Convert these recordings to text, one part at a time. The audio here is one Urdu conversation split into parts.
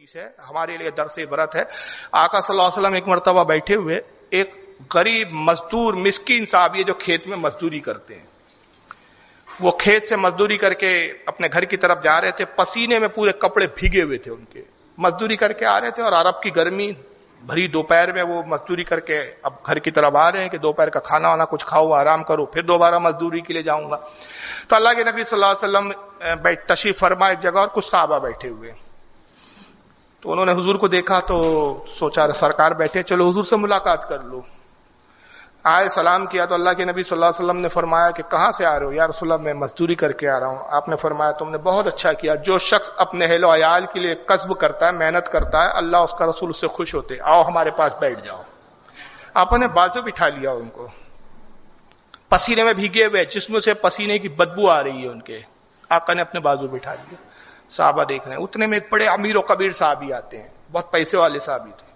ہے ہمارے لیے درس عبرت ہے. آقا صلی اللہ علیہ وسلم ایک مرتبہ بیٹھے ہوئے ایک غریب مزدور مسکین صحابی ہے جو کھیت میں مزدوری کرتے ہیں. وہ کھیت سے مزدوری کر کے اپنے گھر کی طرف جا رہے تھے. پسینے میں پورے کپڑے بھیگے ہوئے تھے ان کے. مزدوری کر کے آ رہے تھے اور عرب کی گرمی بھری دوپہر میں وہ مزدوری کر کے اب گھر کی طرف آ رہے ہیں کہ دوپہر کا کھانا وانا کچھ کھاؤ آرام کرو پھر دوبارہ مزدوری کے لیے جاؤں گا. تو اللہ کے نبی صلی اللہ علیہ وسلم تشریف فرما ایک جگہ اور کچھ صحابہ بیٹھے ہوئے. تو انہوں نے حضور کو دیکھا تو سوچا سرکار بیٹھے چلو حضور سے ملاقات کر لو. آئے سلام کیا تو اللہ کے نبی صلی اللہ علیہ وسلم نے فرمایا کہ کہاں سے آ رہے ہو؟ یا رسول اللہ میں مزدوری کر کے آ رہا ہوں. آپ نے فرمایا تم نے بہت اچھا کیا. جو شخص اپنے اہل و عیال کے لیے کسب کرتا ہے محنت کرتا ہے اللہ اس کا رسول اس سے خوش ہوتے. آؤ ہمارے پاس بیٹھ جاؤ. آپ نے بازو بٹھا لیا ان کو. پسینے میں بھیگے ہوئے جسم سے پسینے کی بدبو آ رہی ہے ان کے. آقا نے اپنے بازو بٹھا لیا. صحابہ دیکھ رہے ہیں. اتنے میں ایک بڑے امیر و کبیر صحابی آتے ہیں بہت پیسے والے صحابی تھے.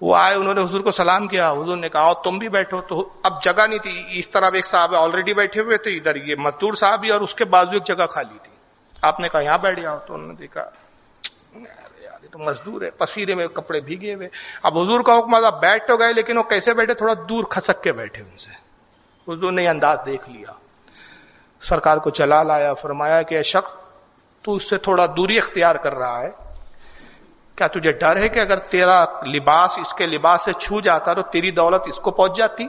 وہ آئے انہوں نے حضور کو سلام کیا. حضور نے کہا تم بھی بیٹھو. تو اب جگہ نہیں تھی. اس طرح ایک صحابہ آلریڈی بیٹھے ہوئے تھے ادھر یہ مزدور صحابی اور اس کے بازو ایک جگہ خالی تھی. آپ نے کہا یہاں بیٹھ جاؤ. تو انہوں نے دیکھا یار یہ تو مزدور ہے پسینے میں کپڑے بھیگے ہوئے. اب حضور کا حکم تھا بیٹھ تو گئے لیکن وہ کیسے بیٹھے تھوڑا دور کھسک کے بیٹھے ان سے. حضور نے انداز دیکھ لیا. سرکار کو چلا لایا. فرمایا کہ اے شخص تو اس سے تھوڑا دوری اختیار کر رہا ہے. کیا تجھے ڈر ہے کہ اگر تیرا لباس اس کے لباس سے چھو جاتا تو تیری دولت اس کو پہنچ جاتی؟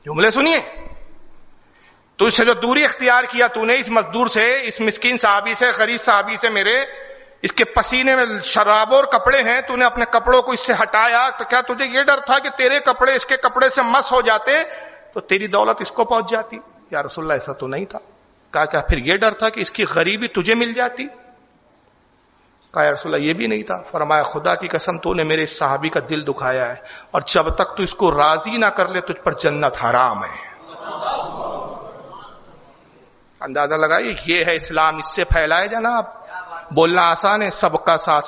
جملے سنیے. تو اس سے جو دوری اختیار کیا تو نے اس مزدور سے اس مسکین صحابی سے غریب صحابی سے میرے اس کے پسینے میں شراب اور کپڑے ہیں تو نے اپنے کپڑوں کو اس سے ہٹایا تو کیا تجھے یہ ڈر تھا کہ تیرے کپڑے اس کے کپڑے سے مس ہو جاتے تو تیری دولت اس کو پہنچ جاتی؟ یا رسول اللہ ایسا تو نہیں تھا. کہا کیا پھر یہ ڈر تھا کہ اس کی غریبی تجھے مل جاتی؟ کہا یا رسول اللہ یہ بھی نہیں تھا. فرمایا خدا کی قسم تو نے میرے اس صحابی کا دل دکھایا ہے اور جب تک تو اس کو راضی نہ کر لے تجھ پر جنت حرام ہے. اندازہ لگائیے یہ ہے اسلام. اس سے پھیلائے جناب. بولنا آسان ہے سب کا ساتھ.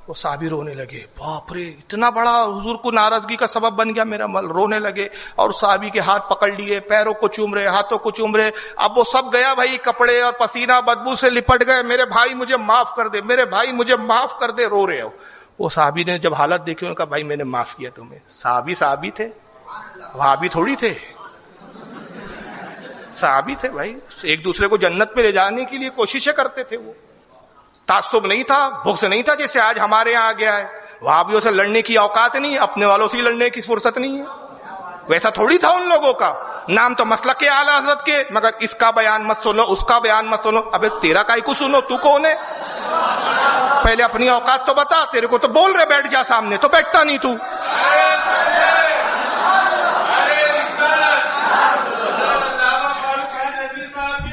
وہ صحابی رونے لگے. باپ رے اتنا بڑا حضور کو ناراضگی کا سبب بن گیا میرا مل. رونے لگے اور صحابی کے ہاتھ پکڑ لیے پیروں کو چوم رہے ہاتھوں کو چوم رہے. اب وہ سب گیا بھائی کپڑے اور پسینہ بدبو سے لپٹ گئے. میرے بھائی مجھے معاف کر دے میرے بھائی مجھے معاف کر دے. رو رہے ہو. وہ صحابی نے جب حالت دیکھی انہوں نے کہا بھائی میں نے معاف کیا تمہیں. صحابی تھے وہابی تھوڑی تھے. صحابی تھے بھائی. ایک دوسرے کو جنت میں لے جانے کے لیے کوششیں کرتے تھے. وہ تعصب نہیں تھا بغض نہیں تھا جیسے آج ہمارے یہاں آ گیا ہے. وہابیوں سے لڑنے کی اوقات نہیں ہے. اپنے والوں سے لڑنے کی فرصت نہیں ہے. ویسا تھوڑی تھا ان لوگوں کا. نام تو مسلک کے اعلی حضرت کے مگر اس کا بیان مت سنو اس کا بیان مت سنو. ابے تیرا کائی کو سنو تو کون ہے؟ پہلے اپنی اوقات تو بتا. تیرے کو تو بول رہے بیٹھ جا سامنے تو بیٹھتا نہیں تو.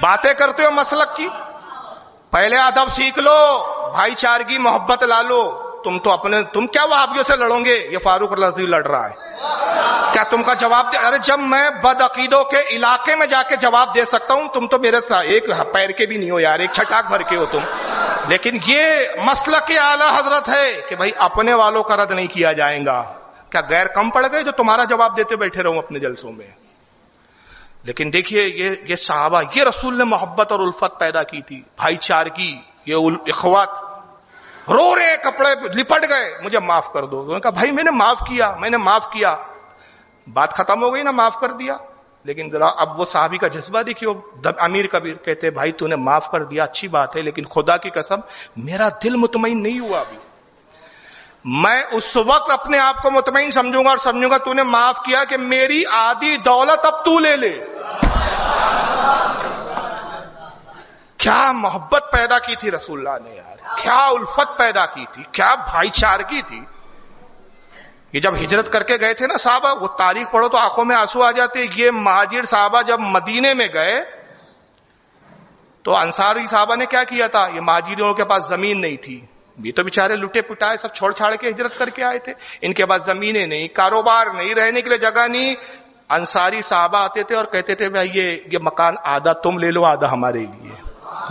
باتیں کرتے ہو مسلک کی. پہلے ادب سیکھ لو بھائی چارگی محبت لا لو. تم کیا وہابیوں سے لڑو گے؟ یہ فاروق رضی لڑ رہا ہے. کیا تم کا جواب دے؟ ارے جب میں بد عقیدوں کے علاقے میں جا کے جواب دے سکتا ہوں تم تو میرے ساتھ ایک پیر کے بھی نہیں ہو یار. ایک چھٹاک بھر کے ہو تم. لیکن یہ مسلک اعلی حضرت ہے کہ بھائی اپنے والوں کا رد نہیں کیا جائے گا. کیا غیر کم پڑ گئے جو تمہارا جواب دیتے بیٹھے رہوں اپنے جلسوں میں؟ لیکن دیکھیے یہ صحابہ یہ رسول نے محبت اور الفت پیدا کی تھی. بھائی چارگی یہ اخوات. رو رہے کپڑے لپٹ گئے مجھے معاف کر دو. انہوں نے کہا بھائی میں نے معاف کیا. بات ختم ہو گئی نا معاف کر دیا. لیکن ذرا اب وہ صحابی کا جذبہ دیکھیے. امیر کبیر کہتے بھائی تو نے معاف کر دیا اچھی بات ہے لیکن خدا کی قسم میرا دل مطمئن نہیں ہوا ابھی. میں اس وقت اپنے آپ کو مطمئن سمجھوں گا اور سمجھوں گا تو نے معاف کیا کہ میری آدھی دولت اب تو لے لے. کیا محبت پیدا کی تھی رسول اللہ نے یار. کیا الفت پیدا کی تھی. کیا بھائی چارگی تھی. یہ جب ہجرت کر کے گئے تھے نا صحابہ وہ تاریخ پڑھو تو آنکھوں میں آنسو آ جاتے. یہ مہاجر صحابہ جب مدینے میں گئے تو انصاری صحابہ نے کیا کیا تھا. یہ مہاجروں کے پاس زمین نہیں تھی. یہ تو بیچارے لٹے پٹائے سب چھوڑ چھاڑ کے ہجرت کر کے آئے تھے. ان کے پاس زمینیں نہیں کاروبار نہیں رہنے کے لیے جگہ نہیں. انصاری صحابہ آتے تھے اور کہتے تھے بھائی یہ مکان آدھا تم لے لو آدھا ہمارے لیے.